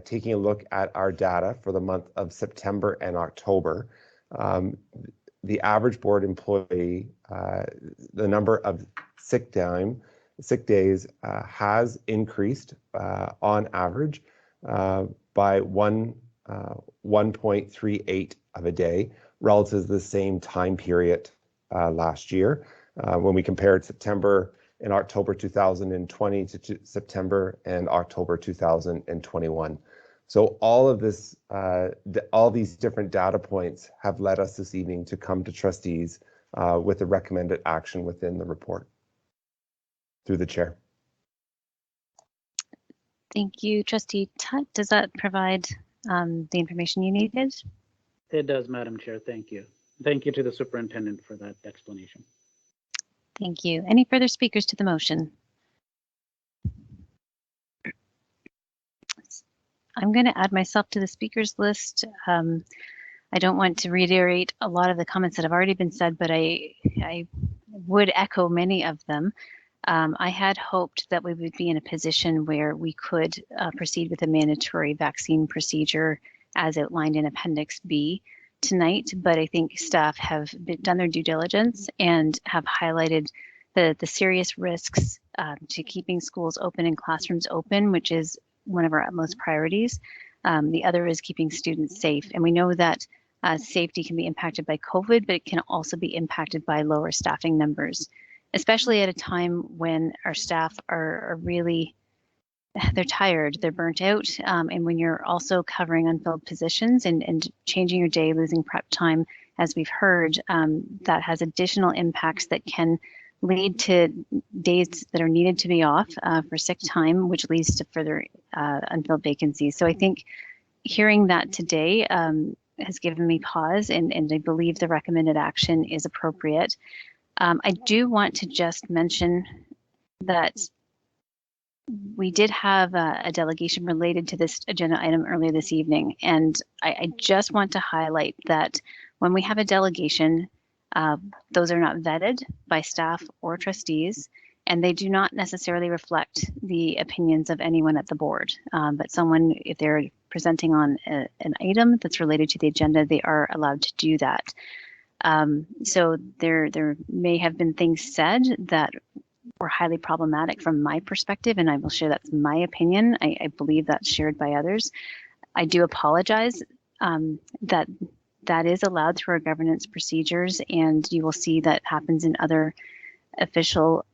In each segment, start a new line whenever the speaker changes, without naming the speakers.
taking a look at our data for the month of September and October, the average board employee, the number of sick days has increased on average by 1.38 of a day relative to the same time period last year. When we compared September and October 2020 to September and October 2021. So all of this, all these different data points have led us this evening to come to trustees with a recommended action within the report. Through the chair.
Thank you, Trustee Tutt. Does that provide the information you needed?
It does, Madam Chair. Thank you. Thank you to the superintendent for that explanation.
Thank you. Any further speakers to the motion? I'm going to add myself to the speakers list. I don't want to reiterate a lot of the comments that have already been said, but I would echo many of them. I had hoped that we would be in a position where we could proceed with a mandatory vaccine procedure as outlined in Appendix B tonight, but I think staff have done their due diligence and have highlighted the serious risks to keeping schools open and classrooms open, which is one of our utmost priorities. The other is keeping students safe. And we know that safety can be impacted by COVID, but it can also be impacted by lower staffing numbers, especially at a time when our staff are really, they're tired, they're burnt out. And when you're also covering unfilled positions and changing your day, losing prep time, as we've heard, that has additional impacts that can lead to days that are needed to be off for sick time, which leads to further unfilled vacancies. So I think hearing that today has given me pause, and I believe the recommended action is appropriate. I do want to just mention that we did have a delegation related to this agenda item earlier this evening, and I just want to highlight that when we have a delegation, those are not vetted by staff or trustees, and they do not necessarily reflect the opinions of anyone at the board. But someone, if they're presenting on an item that's related to the agenda, they are allowed to do that. So there may have been things said that were highly problematic from my perspective, and I will share that's my opinion. I believe that's shared by others. I do apologize that is allowed through our governance procedures, and you will see that happens in other official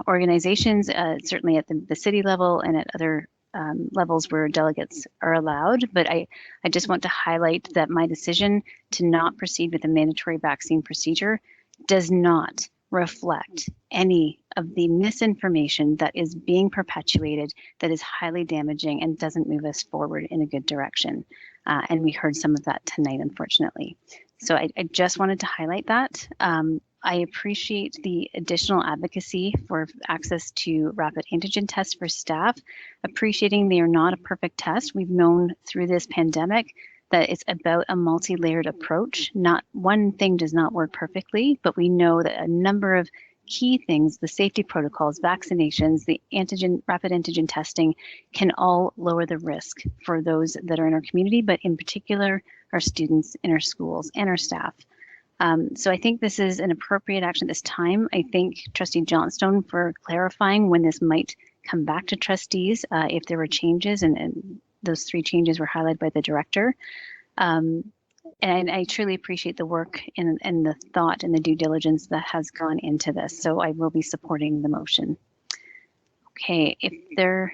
organizations, certainly at the city level and at other levels where delegates are allowed. But I just want to highlight that my decision to not proceed with a mandatory vaccine procedure does not reflect any of the misinformation that is being perpetuated, that is highly damaging and doesn't move us forward in a good direction. And we heard some of that tonight, unfortunately. So I just wanted to highlight that. I appreciate the additional advocacy for access to rapid antigen tests for staff, appreciating they are not a perfect test. We've known through this pandemic that it's about a multi-layered approach. Not one thing does not work perfectly, but we know that a number of key things, the safety protocols, vaccinations, the rapid antigen testing, can all lower the risk for those that are in our community, but in particular, our students in our schools and our staff. So I think this is an appropriate action this time. I thank Trustee Johnstone for clarifying when this might come back to trustees if there were changes, and those 3 changes were highlighted by the director. And I truly appreciate the work and the thought and the due diligence that has gone into this. So I will be supporting the motion. Okay, if there,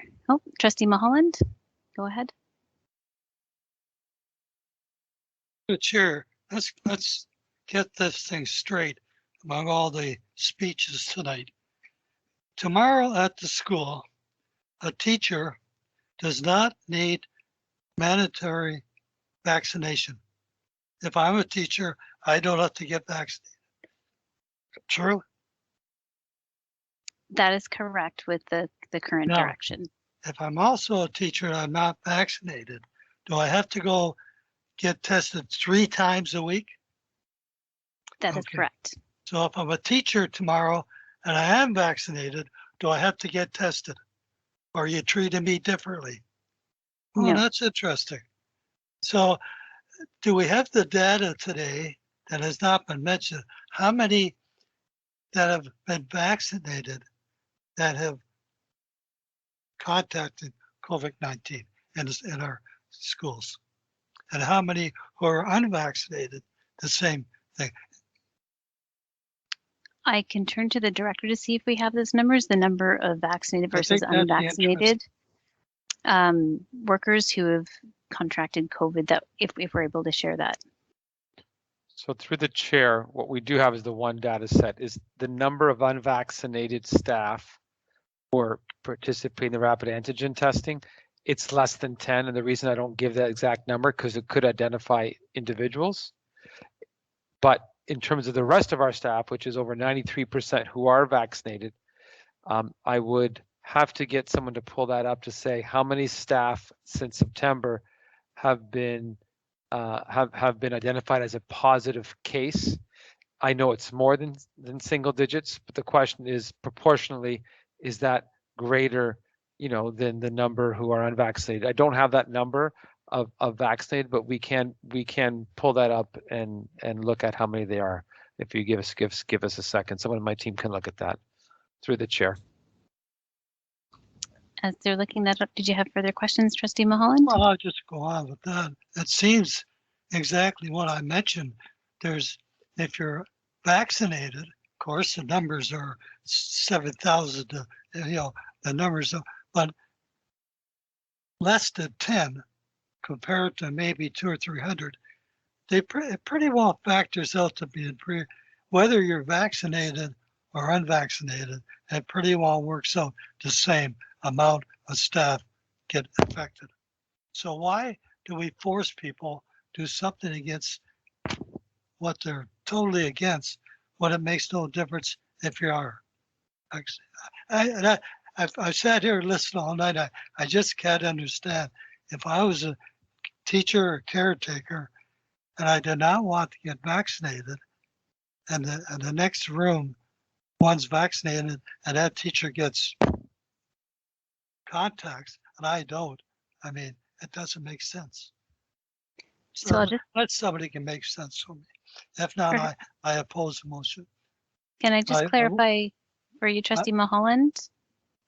Trustee Mulholland, go ahead.
The chair, let's get this thing straight among all the speeches tonight. Tomorrow at the school, a teacher does not need mandatory vaccination. If I'm a teacher, I don't have to get vaccinated. True?
That is correct with the current direction.
If I'm also a teacher and I'm not vaccinated, do I have to go get tested 3 times a week?
That is correct.
So if I'm a teacher tomorrow and I am vaccinated, do I have to get tested? Or are you treating me differently? Oh,
No.
that's interesting. So do we have the data today that has not been mentioned? How many that have been vaccinated that have contacted COVID-19 in our schools? And how many who are unvaccinated, the same thing?
I can turn to the director to see if we have those numbers, the number of vaccinated
I
versus
think that'd be
unvaccinated workers who have contracted COVID, that if we're able to share that.
So through the chair, what we do have is the one data set is the number of unvaccinated staff who are participating in the rapid antigen testing. It's less than 10. And the reason I don't give that exact number because it could identify individuals. But in terms of the rest of our staff, which is over 93% who are vaccinated, I would have to get someone to pull that up to say how many staff since September have been identified as a positive case. I know it's more than single digits, but the question is proportionally, is that greater, than the number who are unvaccinated? I don't have that number of vaccinated, but we can pull that up and look at how many they are. If you give us a second, someone on my team can look at that through the chair.
As they're looking that up, did you have further questions, Trustee Mulholland?
Well, I'll just go on with that. It seems exactly what I mentioned. If you're vaccinated, of course, the numbers are 7,000, the numbers, but less than 10 compared to maybe 200 or 300, it pretty well factors out to be whether you're vaccinated or unvaccinated, it pretty well works out the same amount of staff get affected. So why do we force people to do something against what they're totally against when it makes no difference if you are vaccinated? I've sat here and listened all night. I just can't understand. If I was a teacher or caretaker and I did not want to get vaccinated, and the next room one's vaccinated and that teacher gets contacts and I don't, I mean, it doesn't make sense.
So I'll just,
Let somebody can make sense for me. If not, I oppose the motion.
can I just clarify for you, Trustee Mulholland?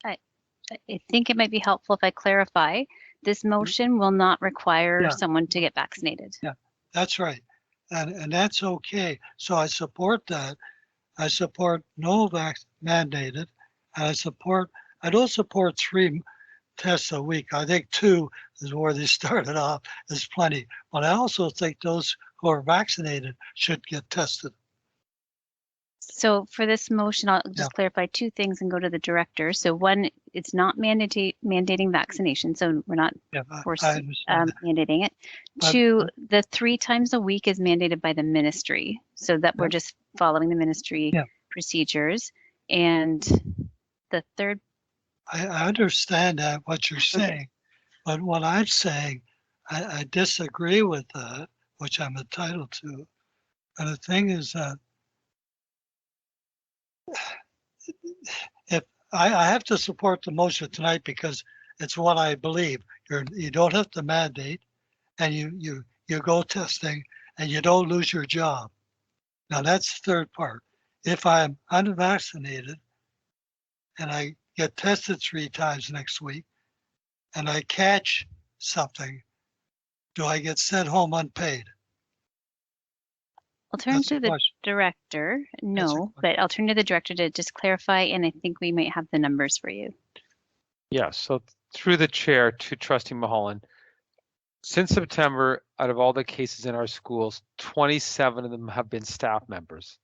I think it might be helpful if I clarify. This motion will not require someone to get vaccinated.
Yeah, that's right. And that's okay. So I support that. I support no mandated. And I don't support 3 tests a week. I think 2 is where they started off, is plenty. But I also think those who are vaccinated should get tested.
So for this motion, I'll just clarify 2 things and go to the director. So one, it's not mandating vaccination. So we're not mandating it. But 2, the 3 times a week is mandated by the ministry. So that we're just following the ministry procedures. And the third.
I understand that what you're saying, but what I'm saying, I disagree with that, which I'm entitled to. And the thing is that if I have to support the motion tonight because it's what I believe. You don't have to mandate, and you go testing, and you don't lose your job. Now that's the third part. If I'm unvaccinated and I get tested 3 times next week and I catch something, do I get sent home unpaid?
I'll turn to the director. No, but I'll turn to the director to just clarify, and I think we might have the numbers for you.
Yeah, so through the chair to Trustee Mulholland, since September, out of all the cases in our schools, 27 of them have been staff members.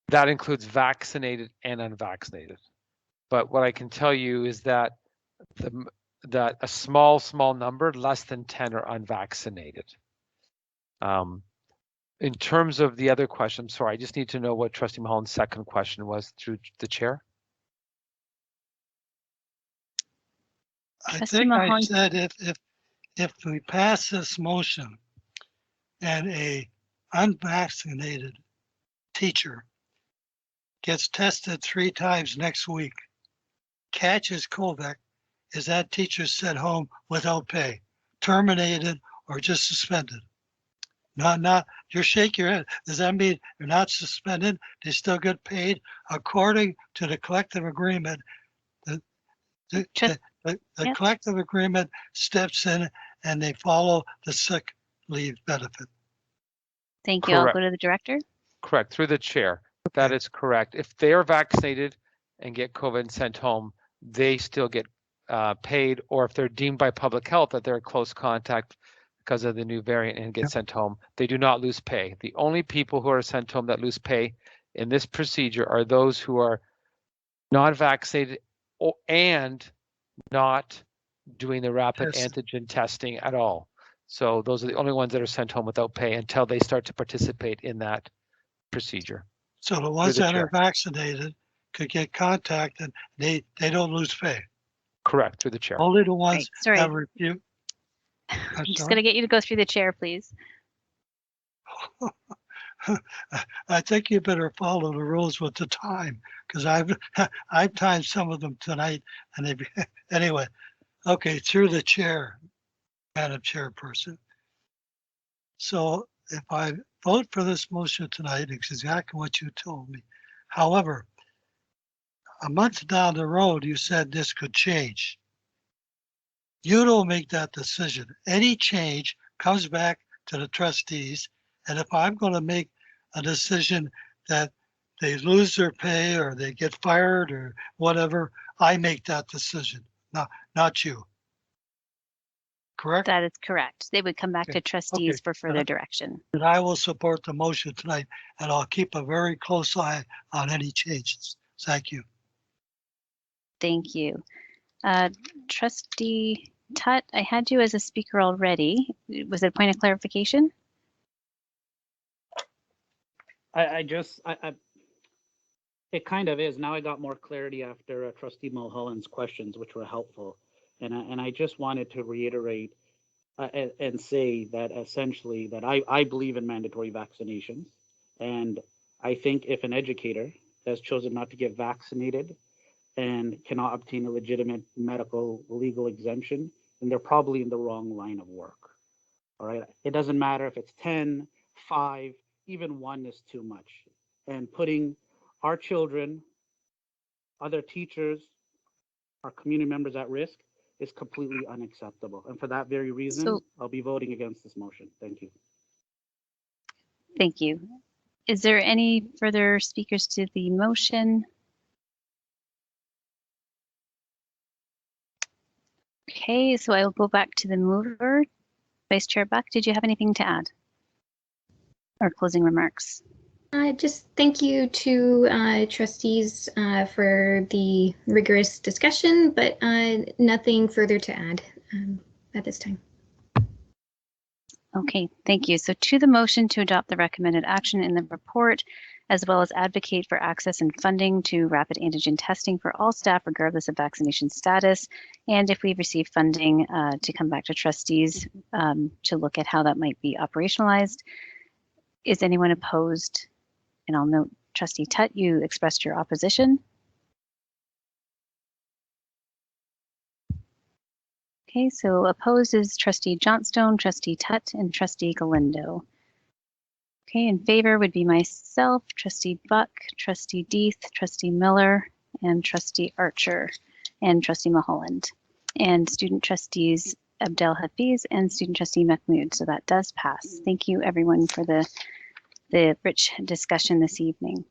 That includes vaccinated and unvaccinated. But what I can tell you is that that a small number, less than 10, are unvaccinated. In terms of the other question, I'm sorry, I just need to know what Trustee Mulholland's second question was through the chair.
I think I said if we pass this motion and a unvaccinated teacher gets tested 3 times next week, catches COVID, is that teacher sent home without pay, terminated, or just suspended? Not, you shake your head. Does that mean they're not suspended? They still get paid according to the collective agreement? The
Yep.
collective agreement steps in and they follow the sick leave benefit.
Thank you. I'll
Correct.
go to the director.
Correct, through the chair. That
Okay.
is correct. If they are vaccinated and get COVID and sent home, they still get paid, or if they're deemed by public health that they're a close contact because of the new variant and get sent home, they do not lose pay. The only people who are sent home that lose pay in this procedure are those who are not vaccinated and not doing the rapid
Yes.
antigen testing at all. So those are the only ones that are sent home without pay until they start to participate in that procedure.
So the ones
the
that are
chair.
vaccinated could get contacted. They don't lose pay.
Correct, through the chair.
Only the
Right.
ones
Sorry.
that refuse.
I'm just going to get you to go through the chair, please.
I think you better follow the rules with the time, because I've timed some of them tonight, and they anyway. Okay, through the chair, Madam Chairperson. So if I vote for this motion tonight, it's exactly what you told me. However, a month down the road, you said this could change. You don't make that decision. Any change comes back to the trustees. And if I'm going to make a decision that they lose their pay or they get fired or whatever, I make that decision, not you. Correct?
That is correct. They would come back
Okay.
to trustees
Okay.
for further direction.
And I will support the motion tonight, and I'll keep a very close eye on any changes. Thank you.
Thank you. Trustee Tutt, I had you as a speaker already. Was it a point of clarification?
It kind of is. Now I got more clarity after Trustee Mulholland's questions, which were helpful. And I just wanted to reiterate and say that essentially that I believe in mandatory vaccinations. And I think if an educator has chosen not to get vaccinated and cannot obtain a legitimate medical legal exemption, then they're probably in the wrong line of work. All right. It doesn't matter if it's 10, 5, even 1 is too much. And putting our children, other teachers, our community members at risk is completely unacceptable. And for that very reason, I'll be voting against this motion. Thank you.
Thank you. Is there any further speakers to the motion? Okay, so I will go back to the mover. Vice Chair Buck, did you have anything to add? Or closing remarks?
Just thank you to trustees for the rigorous discussion, but nothing further to add at this time.
Okay, thank you. So to the motion to adopt the recommended action in the report, as well as advocate for access and funding to rapid antigen testing for all staff, regardless of vaccination status. And if we receive funding, to come back to trustees to look at how that might be operationalized. Is anyone opposed? And I'll note, Trustee Tutt, you expressed your opposition. Okay, so opposed is Trustee Johnstone, Trustee Tutt, and Trustee Galindo. Okay, in favor would be myself, Trustee Buck, Trustee Deeth, Trustee Miller, and Trustee Archer, and Trustee Mulholland, and student trustees Abdel Hafiz and student trustee Mahmood. So that does pass. Thank you everyone for the rich discussion this evening.